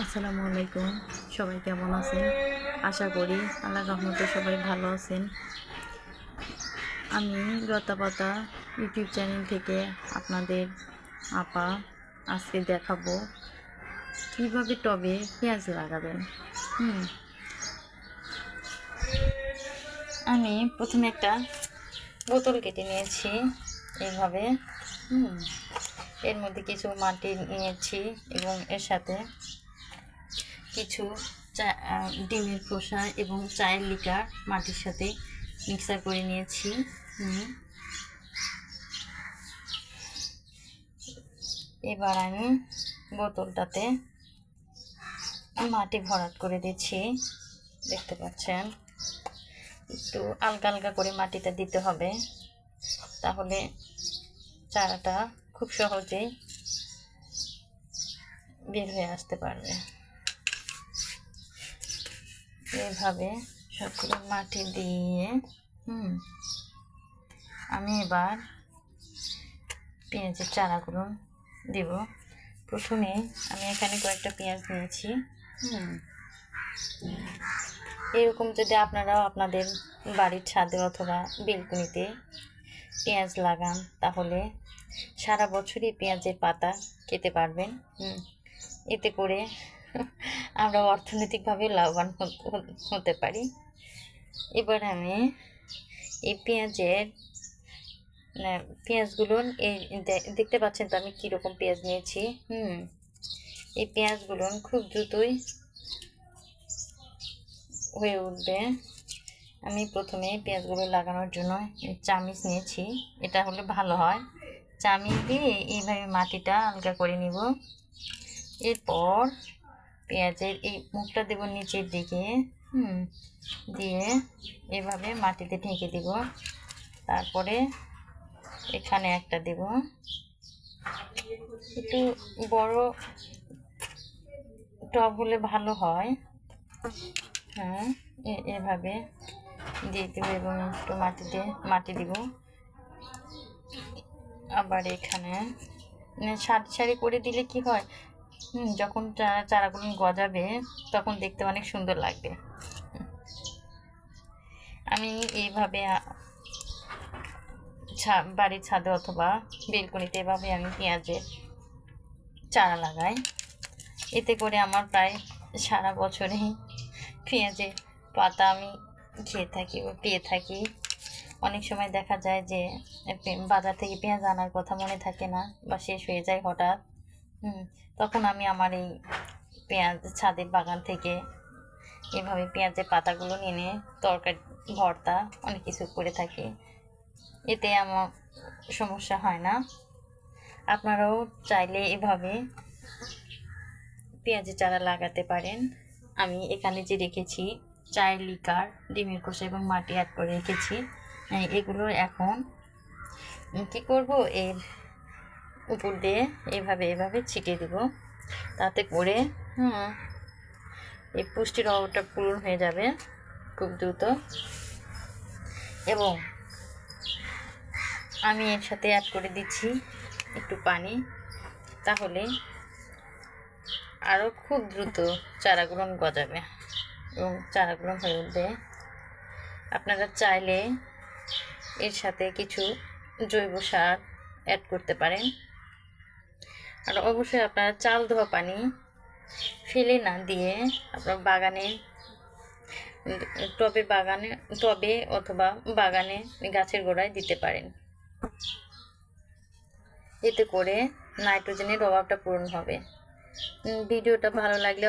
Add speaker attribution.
Speaker 1: আসসালামু আলাইকুম। সবাই কেমন আছেন? আশা করি আল্লাহর রহমতে সবাই ভালো আছেন। আমি লতাপাতা ইউটিউব চ্যানেল থেকে আপনাদের আপা আজকে দেখাবো কিভাবে টবে পেঁয়াজ লাগাবেন। আমি প্রথমে একটা বোতল কেটে নিয়েছি এইভাবে। এর মধ্যে কিছু মাটি নিয়েছি এবং এর সাথে কিছু ডিমের খোসা এবং চায়ের লিকার মাটির সাথে মিক্সার করে নিয়েছি। এবার আমি বোতলটাতে মাটি ভরাট করে দিচ্ছি। দেখতে পাচ্ছেন, একটু হালকা হালকা করে মাটিটা দিতে হবে, তাহলে চারাটা খুব সহজেই বের হয়ে আসতে পারবে। এইভাবে সবগুলো মাটি দিয়ে আমি এবার পেঁয়াজের চারাগুলো দিব। প্রথমে আমি এখানে কয়েকটা পেঁয়াজ নিয়েছি। এরকম যদি আপনারাও আপনাদের বাড়ির ছাদে অথবা বেলকনিতে পেঁয়াজ লাগান, তাহলে সারা বছরই পেঁয়াজের পাতা খেতে পারবেন। এতে করে আমরা অর্থনৈতিকভাবে লাভবান হতে পারি। এবার আমি এই পেঁয়াজগুলো দেখতে পাচ্ছেন তো আমি কীরকম পেঁয়াজ নিয়েছি। এই পেঁয়াজগুলো খুব দ্রুতই হয়ে উঠবে। আমি প্রথমে পেঁয়াজগুলো লাগানোর জন্য চামিচ নিয়েছি, এটা হলে ভালো হয়। চামিচ দিয়ে এইভাবে মাটিটা হালকা করে নিব। এরপর পেঁয়াজের এই মুখটা দেব নিচের দিকে, দিয়ে এভাবে মাটিতে ঢেকে দিব। তারপরে এখানে একটা দেব। একটু বড় টব হলে ভালো হয়। এভাবে দিয়ে দেবো এবং একটু মাটি দিব। আবার এখানে সারি সারি করে দিলে কি হয়, যখন চারাগুলো গজাবে তখন দেখতে অনেক সুন্দর লাগবে। আমি এইভাবে বাড়ির ছাদে অথবা বেলকনিতে এভাবে আমি পেঁয়াজের চারা লাগাই। এতে করে আমার প্রায় সারা বছরেই পেঁয়াজের পাতা আমি পেয়ে থাকি। অনেক সময় দেখা যায় যে বাজার থেকে পেঁয়াজ আনার কথা মনে থাকে না বা শেষ হয়ে যায় হঠাৎ। তখন আমি আমার এই পেঁয়াজ ছাদের বাগান থেকে এভাবে পেঁয়াজের পাতাগুলো নিয়ে তরকারি, ভর্তা অনেক কিছু করে থাকি। এতে আমার সমস্যা হয় না। আপনারাও চাইলে এভাবে পেঁয়াজের চারা লাগাতে পারেন। আমি এখানে যে রেখেছি চায়ের লিকার, ডিমের খোসা এবং মাটি অ্যাড করে রেখেছি। এগুলো এখন কি করব, এর উপর দিয়ে এভাবে ছিটিয়ে দেব। তাতে করে এই পুষ্টির অভাবটা পূরণ হয়ে যাবে খুব দ্রুত। এবং আমি এর সাথে অ্যাড করে দিচ্ছি একটু পানি, তাহলে আরও খুব দ্রুত চারাগুলো গজাবে এবং চারাগুলো হয়ে উঠবে। আপনারা চাইলে এর সাথে কিছু জৈব সার অ্যাড করতে পারেন। আর অবশ্যই আপনারা চাল ধোয়া পানি ফেলে না দিয়ে আপনার টবে অথবা বাগানে গাছের গোড়ায় দিতে পারেন। এতে করে নাইট্রোজেনের অভাবটা পূরণ হবে। ভিডিওটা ভালো লাগলে